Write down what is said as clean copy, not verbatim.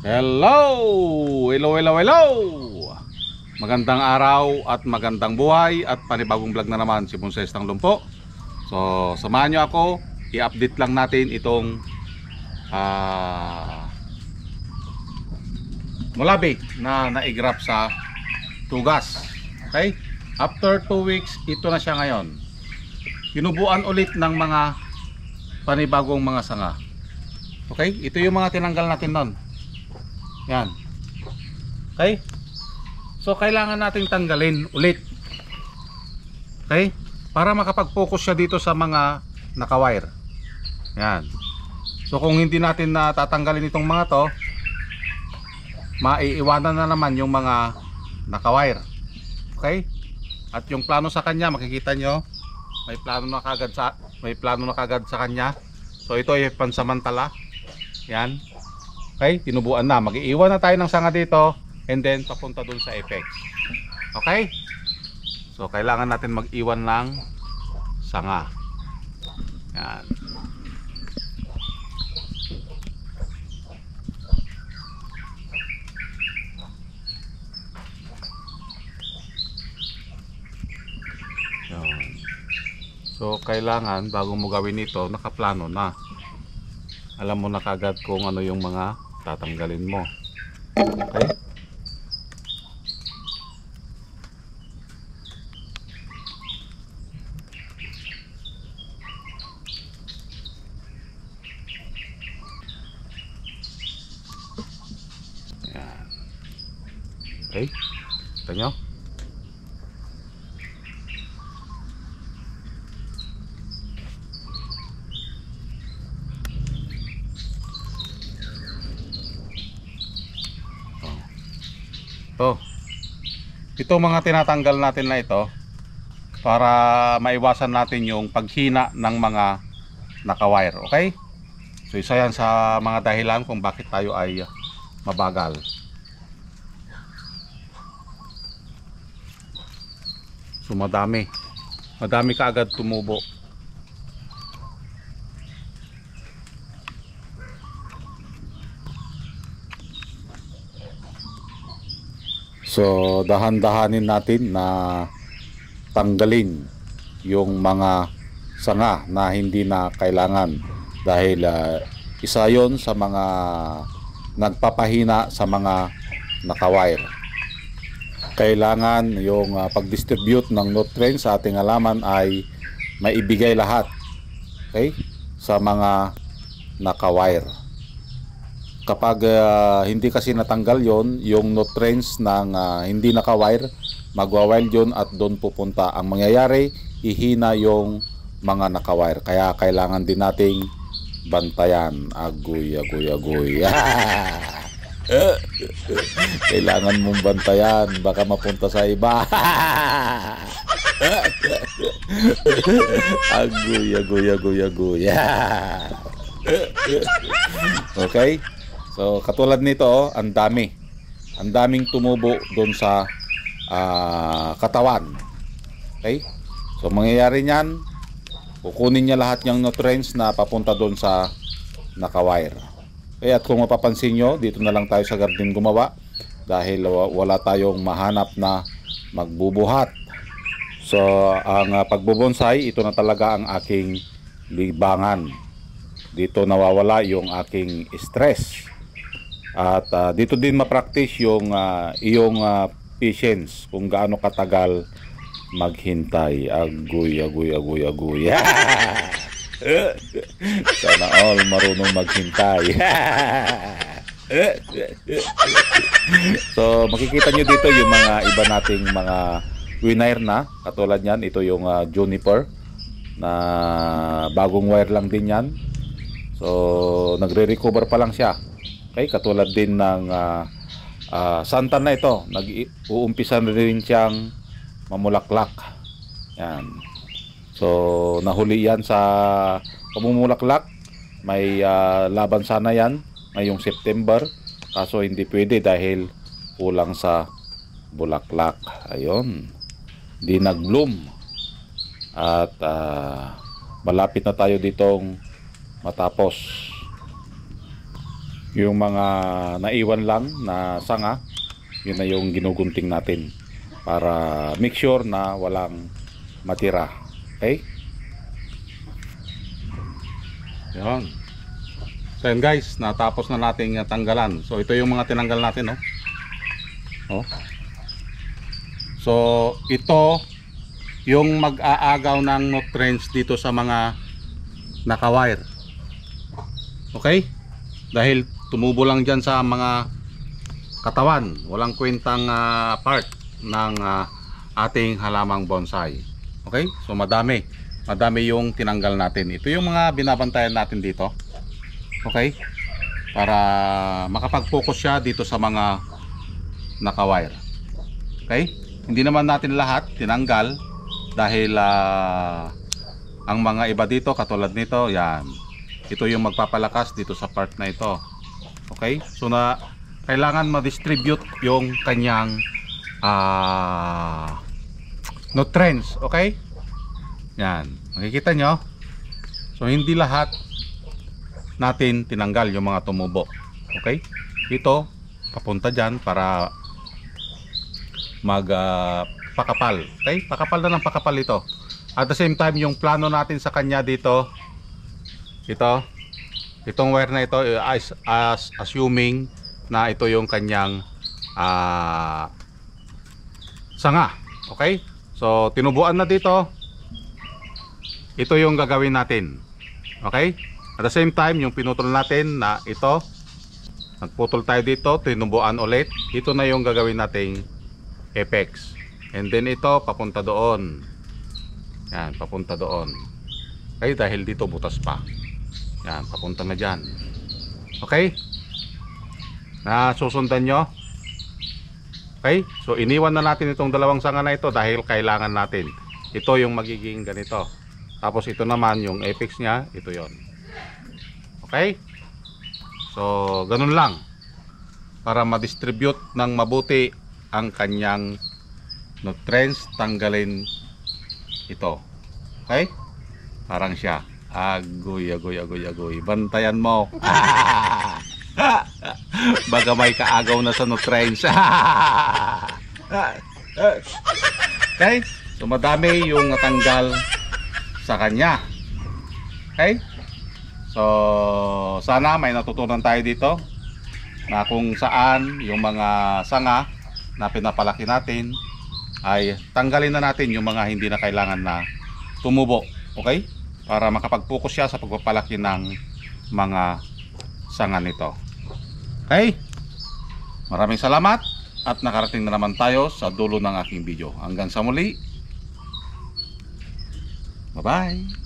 Hello! Hello! Magandang araw at magandang buhay at panibagong vlog na naman si Moises ng Lumpo. So, samahan nyo ako, i-update lang natin itong mulabi na naigrap sa tugas. Okay? After 2 weeks, ito na siya ngayon. Tinubuan ulit ng mga panibagong mga sanga. Okay? Ito yung mga tinanggal natin nun. Yan. Okay? So kailangan nating tanggalin ulit. Okay? Para makapag-focus siya dito sa mga naka-wire. Yan. So kung hindi natin natatanggalin itong mga to, maiiwanan na naman yung mga naka-wire. Okay? At yung plano sa kanya, makikita nyo, may plano na kagad sa kanya. So ito ay pansamantala. Yan. Okay, tinubuan na. Mag-iiwan na tayo ng sanga dito and then papunta dun sa apex. Okay? So kailangan natin mag-iwan ng sanga. Yan. Yan. So kailangan bago mo gawin ito, nakaplano na. Alam mo na kagad kung ano yung mga tatanggalin mo. Okay? Yan. Okay? Kita nyo? Ito mga tinatanggal natin na ito para maiwasan natin yung paghina ng mga naka-wire. Okay? So isa yan sa mga dahilan kung bakit tayo ay mabagal. So madami kaagad tumubo. So dahan-dahanin natin na tanggalin yung mga sanga na hindi na kailangan dahil isa yon sa mga nagpapahina sa mga naka-wire. Kailangan yung pag-distribute ng nutrients sa ating halaman ay maibigay lahat, okay, sa mga naka-wire. Kapag hindi kasi natanggal yung nutrients ng hindi naka-wire, magwa-wild yun at doon pupunta. Ang mangyayari, ihina yung mga naka-wire. Kaya kailangan din nating bantayan. Agoy. Kailangan mong bantayan, baka mapunta sa iba. Agoy. Okay? So katulad nito, ang daming tumubo doon sa katawan. Okay? So mangyayari niyan, kukunin niya lahat ng nutrients na papunta doon sa naka-wire. Okay, at kung mapapansin nyo, dito na lang tayo sa garden gumawa dahil wala tayong mahanap na magbubuhat. So ang pagbubonsai, ito na talaga ang aking libangan. Dito nawawala yung aking stress. At dito din ma-practice yung iyong patience, kung gaano katagal maghintay. Agoy. Sana all marunong maghintay. So makikita nyo dito yung mga iba nating mga wire na katulad yan. Ito yung juniper na bagong wire lang din yan. So nagre-recover pa lang siya. Okay, katulad din ng santan na ito, nag-uumpisa na rin siyang mamulaklak. Yan. So nahuli yan sa pamumulaklak. May laban sana yan ngayong September, kaso hindi pwede dahil kulang sa bulaklak. Ayun, di nag-bloom. At malapit na tayo ditong matapos. Yung mga naiwan lang na sanga, yun na yung ginugunting natin para make sure na walang matira. Okay? Yan. So yun guys, natapos na nating tanggalan. So ito yung mga tinanggal natin, no? Oh. So ito yung mag-aagaw ng nutrients dito sa mga naka-wire. Okay? Dahil tumubo lang dyan sa mga katawan, walang kwentang part ng ating halamang bonsai. Okay? So madami yung tinanggal natin. Ito yung mga binabantayan natin dito. Okay? Para makapag-focus siya dito sa mga naka-wire. Okay? Hindi naman natin lahat tinanggal dahil ang mga iba dito katulad nito, yan. Ito yung magpapalakas dito sa part na ito. Okay? So na kailangan ma-distribute yung kanyang nutrients. Okay? Yan. Makikita nyo? So hindi lahat natin tinanggal yung mga tumubo. Okay? Ito papunta dyan para pakapal. Okay? Pakapal na ng pakapal ito. At the same time, yung plano natin sa kanya dito, itong wire na ito, assuming na ito yung kanyang sanga. Okay? So, tinubuan na dito. Ito yung gagawin natin. Okay? At the same time, yung pinutol natin na ito, nagputol tayo dito, tinubuan ulit. Ito na yung gagawin nating apex. And then ito papunta doon. Yan, papunta doon. Okay, dahil dito butas pa. Yan, papunta na dyan. Okay? Nasusundan nyo? Okay? So iniwan na natin itong dalawang sanga na ito dahil kailangan natin. Ito yung magiging ganito. Tapos ito naman yung apex nya, ito yon. Okay? So ganun lang. Para ma-distribute ng mabuti ang kanyang nutrients, tanggalin ito. Okay? Parang siya. Agoy. Bantayan mo. Baga may kaagaw na sa nutrients. Okay? So madami yung natanggal sa kanya. Okay? So sana may natutunan tayo dito na kung saan yung mga sanga na pinapalaki natin ay tanggalin na natin yung mga hindi na kailangan na tumubo. Okay? Para makapag-focus siya sa pagpapalaki ng mga sanga nito. Okay? Maraming salamat at nakarating na naman tayo sa dulo ng aking video. Hanggang sa muli. Bye-bye.